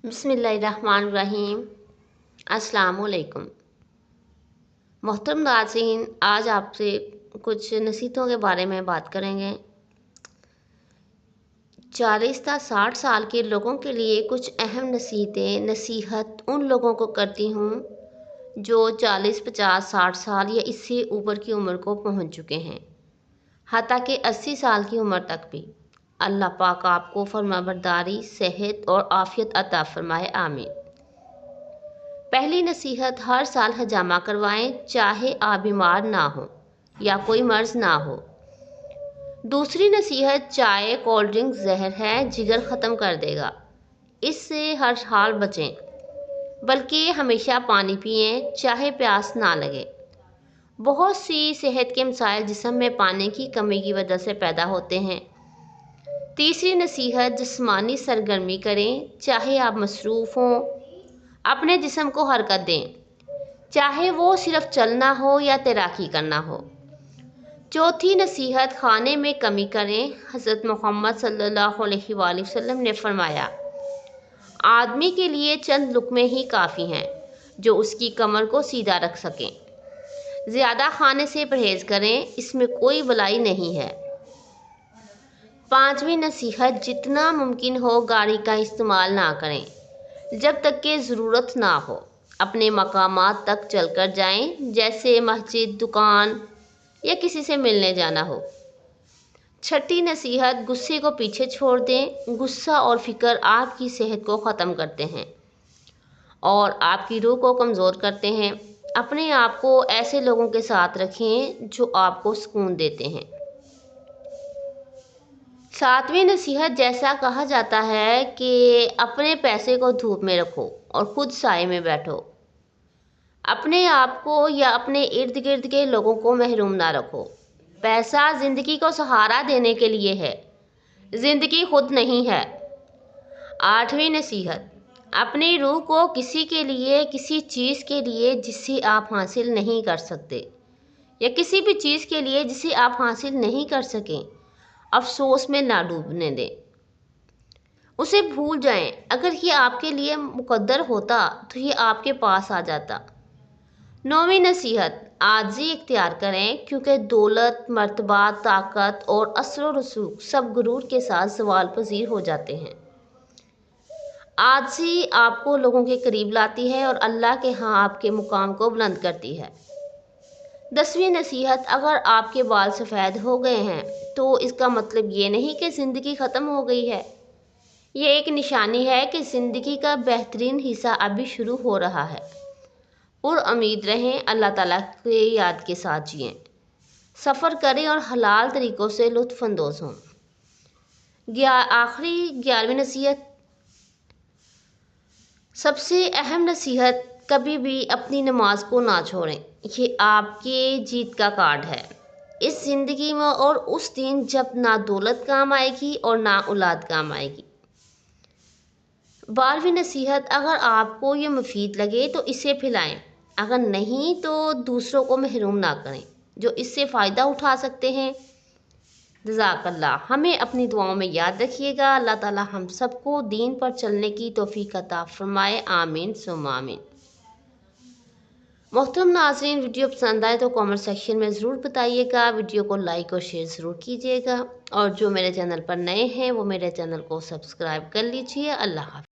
बिस्मिल्लाहिर्रहमानिर्रहीम। अस्सलामुअलैकुम। मोहतरम नाज़रीन, आज आपसे कुछ नसीहतों के बारे में बात करेंगे। 40 से 60 साल के लोगों के लिए कुछ अहम नसीहत उन लोगों को करती हूँ जो 40, 50, 60 साल या इससे ऊपर की उम्र को पहुँच चुके हैं, हत्ता कि 80 साल की उम्र तक भी। अल्लाह पाक आपको फरमाबरदारी, सेहत और आफियत अता फरमाए, आमीन। पहली नसीहत, हर साल हजामा करवाएं, चाहे आप बीमार ना हो या कोई मर्ज ना हो। दूसरी नसीहत, चाय कोल्ड ड्रिंक जहर है, जिगर ख़त्म कर देगा, इससे हर हाल बचें। बल्कि हमेशा पानी पिएं, चाहे प्यास ना लगे। बहुत सी सेहत के मसाइल जिस्म में पानी की कमी की वजह से पैदा होते हैं। तीसरी नसीहत, जिस्मानी सरगर्मी करें, चाहे आप मसरूफ़ हों, अपने जिस्म को हरकत दें, चाहे वो सिर्फ चलना हो या तैराकी करना हो। चौथी नसीहत, खाने में कमी करें। हज़रत मोहम्मद सल्लल्लाहु अलैहि वसल्लम ने फरमाया, आदमी के लिए चंद लुक़मे ही काफ़ी हैं जो उसकी कमर को सीधा रख सकें। ज़्यादा खाने से परहेज़ करें, इसमें कोई भलाई नहीं है। पांचवी नसीहत, जितना मुमकिन हो गाड़ी का इस्तेमाल ना करें जब तक कि ज़रूरत ना हो। अपने मकामात तक चलकर जाएं, जैसे मस्जिद, दुकान या किसी से मिलने जाना हो। छठी नसीहत, गुस्से को पीछे छोड़ दें। गुस्सा और फिक्र आपकी सेहत को ख़त्म करते हैं और आपकी रूह को कमज़ोर करते हैं। अपने आप को ऐसे लोगों के साथ रखें जो आपको सुकून देते हैं। सातवीं नसीहत, जैसा कहा जाता है कि अपने पैसे को धूप में रखो और खुद साए में बैठो। अपने आप को या अपने इर्द गिर्द के लोगों को महरूम ना रखो। पैसा ज़िंदगी को सहारा देने के लिए है, ज़िंदगी खुद नहीं है। आठवीं नसीहत, अपनी रूह को किसी के लिए, किसी चीज़ के लिए जिसे आप हासिल नहीं कर सकते या किसी भी चीज़ के लिए जिसे आप हासिल नहीं कर सकें, अफसोस में ना डूबने दें, उसे भूल जाएं। अगर ये आपके लिए मुकद्दर होता तो ये आपके पास आ जाता। नौवीं नसीहत, आजिज़ी इख्तियार करें, क्योंकि दौलत, मर्तबा, ताकत और असर व रसूख सब गुरूर के साथ सवाल पजीर हो जाते हैं। आजिज़ी आपको लोगों के करीब लाती है और अल्लाह के यहाँ आपके मुकाम को बुलंद करती है। 10वीं नसीहत, अगर आपके बाल सफ़ेद हो गए हैं तो इसका मतलब ये नहीं कि ज़िंदगी ख़त्म हो गई है। ये एक निशानी है कि ज़िंदगी का बेहतरीन हिस्सा अभी शुरू हो रहा है। और उम्मीद रहें, अल्लाह ताला के याद के साथ जिएं, सफ़र करें और हलाल तरीक़ों से लुत्फ़अंदोज़ हों। आखिरी 11वीं नसीहत, सबसे अहम नसीहत, कभी भी अपनी नमाज को ना छोड़ें। ये आपके जीत का कार्ड है इस ज़िंदगी में और उस दिन जब ना दौलत काम आएगी और ना औलाद काम आएगी। 12वीं नसीहत, अगर आपको ये मुफीद लगे तो इसे फैलाएं, अगर नहीं तो दूसरों को महरूम ना करें जो इससे फ़ायदा उठा सकते हैं। जज़ाकल्लाह। हमें अपनी दुआओं में याद रखिएगा। अल्लाह ताला हम सबको दीन पर चलने की तौफीक अता फरमाए, आमीन सुम्मा आमीन। मोहतरम नाज़रीन, वीडियो पसंद आए तो कमेंट सेक्शन में ज़रूर बताइएगा। वीडियो को लाइक और शेयर ज़रूर कीजिएगा और जो मेरे चैनल पर नए हैं वो मेरे चैनल को सब्सक्राइब कर लीजिए। अल्लाह हाफ़िज़।